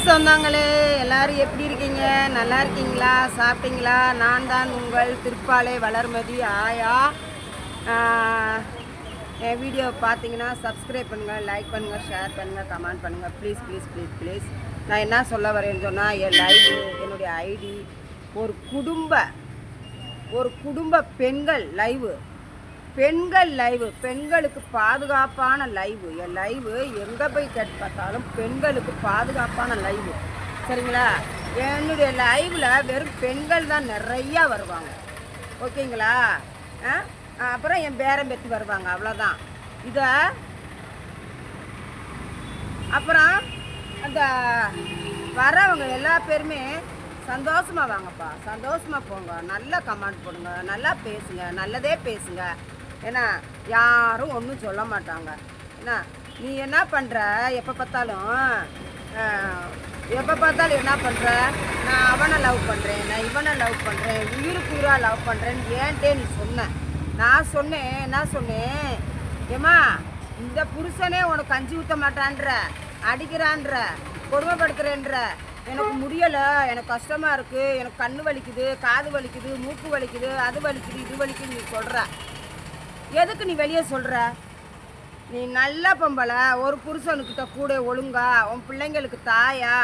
சொந்தங்களே எல்லாரும் எப்படி இருக்கீங்க? நல்லா இருக்கீங்களா? சாப்பிட்டீங்களா? நான் தான் உங்கள் திருப்பாலை வளர்மதி ஆயா. என் வீடியோ பார்த்தீங்கன்னா சப்ஸ்கிரைப் பண்ணுங்கள், லைக் பண்ணுங்கள், ஷேர் பண்ணுங்கள், கமெண்ட் பண்ணுங்கள். Please please please please. நான் என்ன சொல்ல வரேன்னு சொன்னால், என் லைவ், என்னுடைய ஐடி ஒரு குடும்ப பெண்கள் லைவு, பெண்களுக்கு பாதுகாப்பான லைவு. என் லைவு எங்கே போய் கேட்டு பார்த்தாலும் பெண்களுக்கு பாதுகாப்பான லைவு. சரிங்களா? என்னுடைய லைவில் வெறும் பெண்கள் தான் நிறையா வருவாங்க. ஓகேங்களா? அப்புறம் என் பேரன் பெற்று வருவாங்க, அவ்வளோதான். இதை அப்புறம் அந்த வரவங்க எல்லா பேருமே சந்தோஷமாக வாங்கப்பா, சந்தோஷமாக போங்க, நல்லா கமெண்ட் போடுங்க, நல்லா பேசுங்க, நல்லதே பேசுங்க. ஏன்னா யாரும் ஒன்றும் சொல்ல மாட்டாங்க. ஏன்னா நீ என்ன பண்ணுற, எப்போ பார்த்தாலும் என்ன பண்ணுற, நான் அவனை லவ் பண்ணுறேன், நான் இவனை லவ் பண்ணுறேன், உயிராக லவ் பண்ணுறேன்னு ஏன்ட்டே நீ சொன்ன. நான் சொன்னேன், என்ன சொன்னேன், ஏம்மா இந்த புருஷனே உனக்கு கஞ்சி ஊற்ற மாட்டான்ற, அடிக்கிறான்ற, கொடுமைப்படுத்துகிறேன்ற, எனக்கு முடியலை, எனக்கு கஷ்டமாக இருக்குது, எனக்கு கண்ணு வலிக்குது, காது வலிக்குது, மூக்கு வலிக்குது, அது வலிக்குது, இது வலிக்குது நீ சொல்கிற. எதுக்கு நீ வெளியே சொல்கிற? நீ நல்ல பொம்பளை, ஒரு புருஷனுக்கிட்ட கூட ஒழுங்கா, உன் பிள்ளைங்களுக்கு தாயா,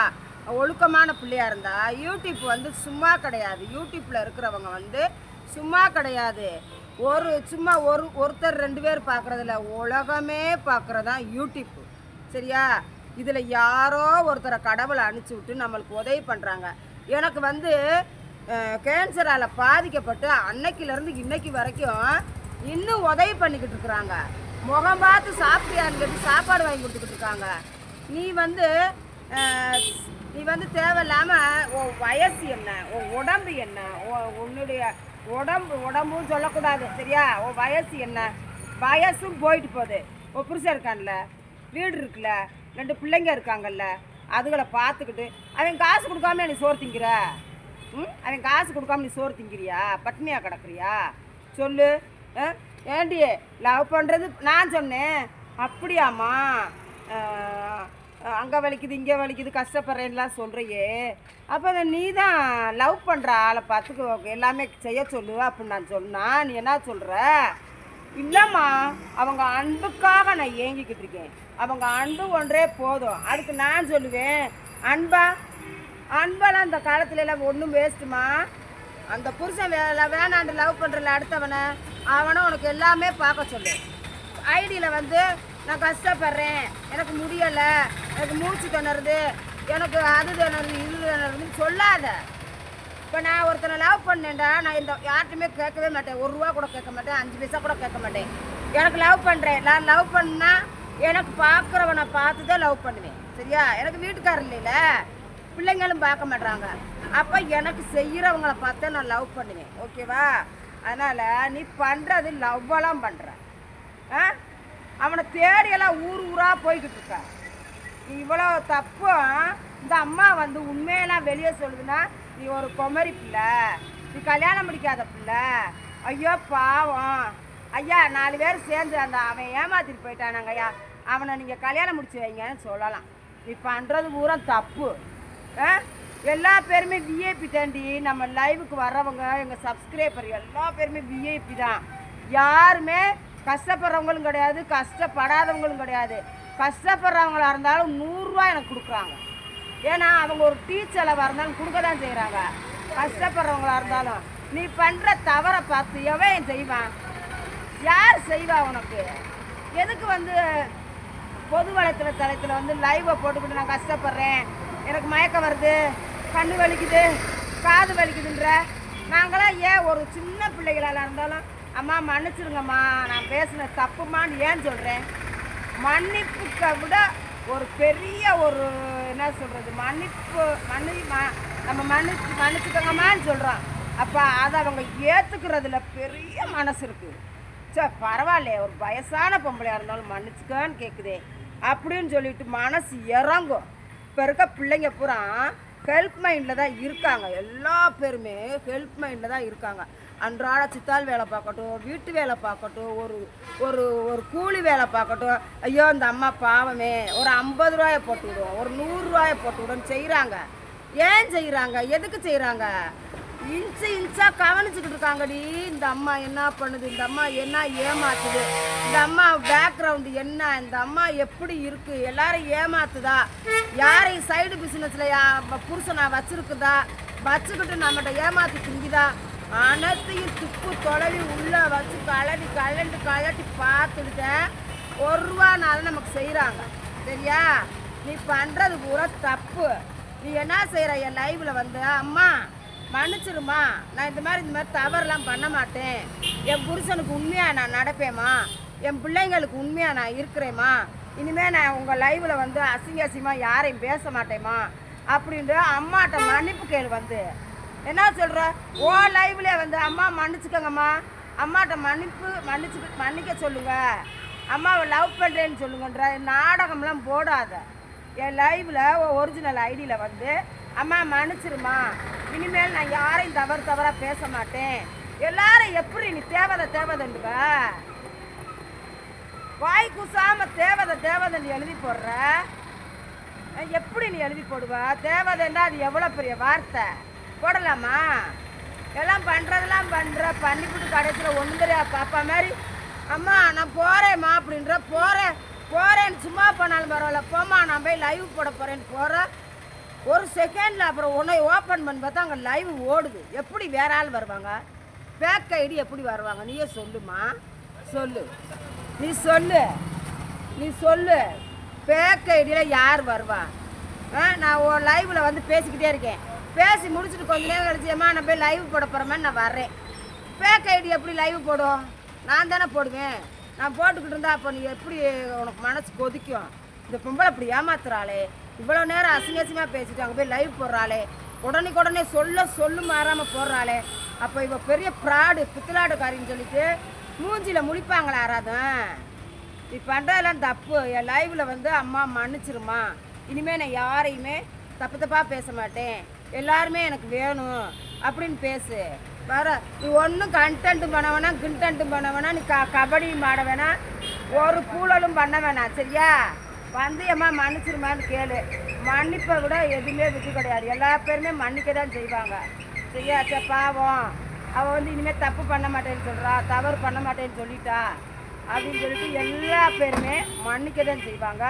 ஒழுக்கமான பிள்ளையா இருந்தா யூடியூப் சும்மா கிடையாது. யூடியூப்பில் இருக்கிறவங்க சும்மா கிடையாது. ஒருத்தர் 2 பேர் பார்க்குறதில்ல, உலகமே பார்க்குறதான் யூடியூப். சரியா? இதில் யாரோ ஒருத்தரை கடவுளை அனுப்பிச்சி விட்டு நம்மளுக்கு உதவி பண்ணுறாங்க. எனக்கு கேன்சரால் பாதிக்கப்பட்டு அன்னைக்கிலேருந்து இன்னைக்கு வரைக்கும் இன்னும் உதவி பண்ணிக்கிட்டு இருக்கிறாங்க. முகம் பார்த்து சாப்பிட்டியான்னு கேட்டு சாப்பாடு வாங்கி கொடுத்துக்கிட்டு இருக்காங்க. நீ தேவையில்லாமல் உன் வயசு என்ன, உன் உடம்பு என்ன, உன்னுடைய உடம்பும் சொல்லக்கூடாது. சரியா? உன் வயசு என்ன, வயசும் போயிட்டு போகுது. உன் புருஷன் இருக்கான்ல, வீடு இருக்குல்ல, 2 பிள்ளைங்க இருக்காங்கல்ல, அதுகளை பார்த்துக்கிட்டு அவன் காசு கொடுக்காம நீ சோறு திங்கிற? அவன் காசு கொடுக்காம நீ சோறு திங்கிறியா? பட்னியாக கிடக்குறியா? சொல்லு. ஏண்டி லவ் பண்ணுறது நான் சொன்னேன், அப்படியாம்மா அங்கே வலிக்குது இங்கே வலிக்குது கஷ்டப்படுறேன்லாம் சொல்கிறியே, அப்போ நீ தான் லவ் பண்ணுற ஆளை பார்த்துக்கு எல்லாமே செய்ய சொல்லு அப்படின்னு நான் சொன்னால் நீ என்ன சொல்கிற? இல்லைம்மா, அவங்க அன்புக்காக நான் ஏங்கிக்கிட்டு இருக்கேன், அவங்க அன்பு ஒன்றே போதும். அதுக்கு நான் சொல்லுவேன், அன்பெல்லாம் இந்த காலத்துல எல்லாம் ஒன்றும் வேஸ்ட்டுமா. அந்த புருஷன் வேணாண்டு லவ் பண்ணுறல அடுத்தவனை, அவனை உனக்கு எல்லாமே பார்க்க சொல்லு. ஐடியில் நான் கஷ்டப்படுறேன், எனக்கு முடியலை, எனக்கு மூச்சு திணறுது, எனக்கு அது திணறுது, இது திணறுதுன்னு சொல்லாத. இப்போ நான் ஒருத்தனை லவ் பண்ணேன்டா, நான் இந்த யார்ட்டுமே கேட்கவே மாட்டேன், 1 ரூபா கூட கேட்க மாட்டேன், 5 பைசா கூட கேட்க மாட்டேன். எனக்கு லவ் பண்ணுறேன், நான் லவ் பண்ணால் எனக்கு பார்க்குறவனை பார்த்து தான் லவ் பண்ணுவேன். சரியா? எனக்கு வீட்டுக்காரர் இல்லைல்ல, பிள்ளைங்களும் பார்க்க மாட்டாங்க, அப்போ எனக்கு செய்கிறவங்கள பார்த்து நான் லவ் பண்ணுவேன். ஓகேவா? அதனால் நீ பண்ணுறது லவ்வெல்லாம் பண்ணுற, அவனை தேடியெல்லாம் ஊராக போய்கிட்டு இருக்க. நீ இவ்வளோ தப்பு. இந்த அம்மா உண்மையெல்லாம் வெளியே சொல்லுதுன்னா நீ ஒரு குமரி பிள்ளை, நீ கல்யாணம் முடிக்காத பிள்ளை. ஐயோ பாவம் ஐயா, 4 பேர் சேர்ந்து அவன் ஏமாத்திட்டு போயிட்டானாங்க ஐயா, அவனை நீங்கள் கல்யாணம் முடிச்சு வைங்கன்னு சொல்லலாம். நீ பண்ணுறது பூரா தப்பு. எல்லா பேருமே விஐபி தாண்டி. நம்ம லைவுக்கு வர்றவங்க எங்கள் சப்ஸ்கிரைபர் எல்லா பேருமே விஐபி தான். யாருமே கஷ்டப்படுறவங்களும் கிடையாது, கஷ்டப்படாதவங்களும் கிடையாது. கஷ்டப்படுறவங்களா இருந்தாலும் 100 ரூபா எனக்கு கொடுக்குறாங்க. ஏன்னா அவங்க ஒரு டீச்சராக இருந்தாலும் கொடுக்க தான் செய்கிறாங்க. கஷ்டப்படுறவங்களா இருந்தாலும் நீ பண்ணுற தவறை பார்த்து எவன் செய்வான்? யார் செய்வா உனக்கு? எதுக்கு பொது வலைத்தளத்தில் லைவை போட்டுக்கிட்டு நான் கஷ்டப்படுறேன், எனக்கு மயக்கம் வருது, கண்ணு வலிக்குது, காது வலிக்குதுன்ற? நாங்களாம் ஏன் ஒரு சின்ன பிள்ளைகளாக இருந்தாலும் அம்மா மன்னிச்சிடுங்கம்மா, நான் பேசின தப்புமான்னு ஏன் சொல்கிறேன்? மன்னிப்புக்கை விட ஒரு பெரிய என்ன சொல்கிறது, நம்ம மன்னிச்சுக்கோங்கம்மான்னு சொல்கிறோம். அப்போ அதை அவங்க ஏற்றுக்கிறதுல பெரிய மனசு இருக்குது. சரி பரவாயில்ல, ஒரு வயசான பொம்பளையாக இருந்தாலும் மன்னிச்சுக்கன்னு கேட்குதே அப்படின்னு சொல்லிட்டு மனசு இறங்கும். இப்போ இருக்க பிள்ளைங்க பூரா ஹெல்ப் மைண்டில் தான் இருக்காங்க. எல்லா பேருமே ஹெல்ப் மைண்டில் தான் இருக்காங்க. அன்றாட சித்தாள் வேலை பார்க்கட்டும், வீட்டு வேலை பார்க்கட்டும், ஒரு ஒரு ஒரு கூலி வேலை பார்க்கட்டும், ஐயோ இந்த அம்மா பாவமே ஒரு 50 ரூபாயை போட்டு விடுவோம், ஒரு 100 ரூபாயை போட்டு விடுன்னு செய்கிறாங்க. ஏன் செய்கிறாங்க? எதுக்கு செய்கிறாங்க? இன்ச்சாக கவனிச்சுக்கிட்டு இருக்காங்கடி. இந்த அம்மா என்ன பண்ணுது, இந்த அம்மா என்ன ஏமாத்துது, இந்த அம்மா பேக்ரவுண்டு என்ன, இந்த அம்மா எப்படி இருக்குது, எல்லாரும் ஏமாத்துதா, யாரையும் சைடு பிஸ்னஸில் புருஷனை வச்சுருக்குதா, வச்சுக்கிட்டு நம்மகிட்ட ஏமாற்றி திங்குதா, அனைத்தையும் துப்பு தொலைவி உள்ளே வச்சு கலட்டி பார்த்துக்கிட்டேன். 1 ரூபானாலும் நமக்கு செய்கிறாங்க. சரியா? நீ பண்ணுறது பூரா தப்பு. நீ என்ன செய்கிற? என் லைவில் வந்து அம்மா மன்னிச்சிருமா, நான் இந்த மாதிரி தவறுலாம் பண்ண மாட்டேன், என் புருஷனுக்கு உண்மையாக நான் நடப்பேம்மா, என் பிள்ளைங்களுக்கு உண்மையாக நான் இருக்கிறேம்மா, இனிமேல் நான் உங்கள் லைவில் வந்து அசிங்கமாக யாரையும் பேச மாட்டேம்மா அப்படின்ட்டு அம்மாட்ட மன்னிப்பு கேளு. வந்து என்ன சொல்கிற? ஓ லைவ்லேயே வந்து அம்மா மன்னிச்சுக்கோங்கம்மா, அம்மாட்ட மன்னிக்க சொல்லுங்க, அம்மாவை லவ் பண்ணுறேன்னு சொல்லுங்கன்ற நாடகம்லாம் போடாத. என் லைவில் ஒரிஜினல் ஐடியில் வந்து அம்மா மன்னிச்சிருமா, இனிமேல் நான் யாரையும் தவறாக பேச மாட்டேன். எல்லாரும் எப்படி நீ தேவதைண்டுவ? வாய் கூசாம தேவதைன்னு எழுதி போடுற. எப்படி நீ எழுதி போடுவ? தேவதைன்னா அது எவ்வளோ பெரிய வார்த்தை போடலாமா? எல்லாம் பண்ணுறதெல்லாம் பண்ணிவிட்டு கடைசியில் ஒன்று தெரியா பாப்பா மாதிரி அம்மா நான் போகிறேம்மா அப்படின்ற போகிறேன்னு சும்மா போனாலும் பரவாயில்ல, போம்மா நான் போய் லைவ் போட போகிறேன்னு போகிற. ஒரு செகண்டில் அப்புறம் உன்னை ஓப்பன் பண்ணி பார்த்தா அங்கே லைவ் ஓடுது. எப்படி வேற ஆள் வருவாங்க? பேக் ஐடி எப்படி வருவாங்க? நீயே சொல்லுமா, சொல்லு, நீ சொல்லு பேக் ஐடியில் யார் வருவா? நான் ஒரு லைவில் வந்து பேசிக்கிட்டே இருக்கேன், பேசி முடிச்சுட்டு கொஞ்ச நேரம் கழிச்சியம்மா நான் போய் லைவ் போட போகிறேம்மா நான் வர்றேன். பேக் ஐடி எப்படி லைவ் போடும்? நான் தானே போடுவேன். நான் போட்டுக்கிட்டு இருந்தா அப்போ நீ எப்படி உனக்கு மனசு கொதிக்கும்? இந்த பொம்பளை அப்படி ஏமாத்துறாளே, இவ்வளோ நேரம் அசிங்கமாக பேசிட்டு அங்கே போய் லைவ் போடுறாளே, உடனே சொல்லு மாறாமல் போடுறாளே, அப்போ இவ பெரிய ப்ராடு பித்தலாடுக்காரின்னு சொல்லிட்டு மூஞ்சியில் முழிப்பாங்களா யாராதும்? நீ பண்ணுறதெல்லாம் தப்பு. என் லைவில் வந்து அம்மா மன்னிச்சிருமா, இனிமேல் நான் யாரையுமே தப்பாக பேச மாட்டேன், எல்லாருமே எனக்கு வேணும் அப்படின்னு பேசு. வர நீ ஒன்றும் கண்டென்ட்டும் பண்ண வேணாம், கிண்டென்ட்டும் பண்ண வேணாம், நீ கபடியும் ஆட வேணாம், ஒரு பூழலும் பண்ண வேணாம். சரியா? வந்து அம்மா மன்னிச்சிருமான்னு கேளு. மன்னிப்பை விட எதுவுமே விட்டு கிடையாது. எல்லா பேருமே மன்னிக்க தான் செய்வாங்க. சரியா? பாவம் அவள் வந்து இனிமேல் தப்பு பண்ண மாட்டேன்னு சொல்கிறா, தவறு பண்ண மாட்டேன்னு சொல்லிட்டா அப்படின்னு சொல்லிட்டு எல்லா பேருமே மன்னிக்க தான் செய்வாங்க.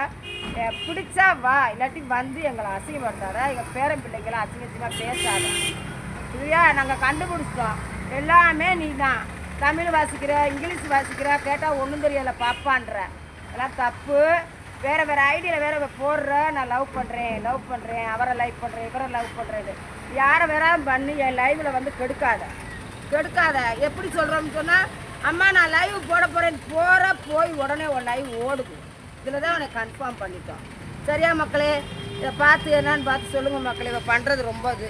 பிடிச்சா வா, இல்லாட்டி வந்து எங்களை அசிங்கப்படுத்தாத, எங்கள் பேரன் பிள்ளைங்களை அசிங்கமாக பேசாத. சரியா? நாங்கள் கண்டுபிடிச்சிட்டோம். எல்லாமே நீ தான் தமிழ் வாசிக்கிற, இங்கிலீஷ் வாசிக்கிற, கேட்டால் ஒன்றும் தெரியலை பாப்பான்ற. எல்லாம் தப்பு. வேறு ஐடியில் வேறு போடுற, நான் லவ் பண்ணுறேன், அவரை லைவ் பண்ணுறேன், இவரை லவ் பண்ணுறது, யாரை வேற பண்ணி என் லைவில் வந்து கெடுக்காத. எப்படி சொல்கிறோம்னு சொன்னால் அம்மா நான் லைவ் போட போகிறேன்னு போய் உடனே ஒரு லைவ் ஓடுது. இதில் தான் உனக்கு கன்ஃபார்ம் பண்ணிட்டோம். சரியா மக்களே? இதை பார்த்து என்னன்னு பார்த்து சொல்லுங்கள் மக்களே. இவ பண்ணுறது ரொம்ப இது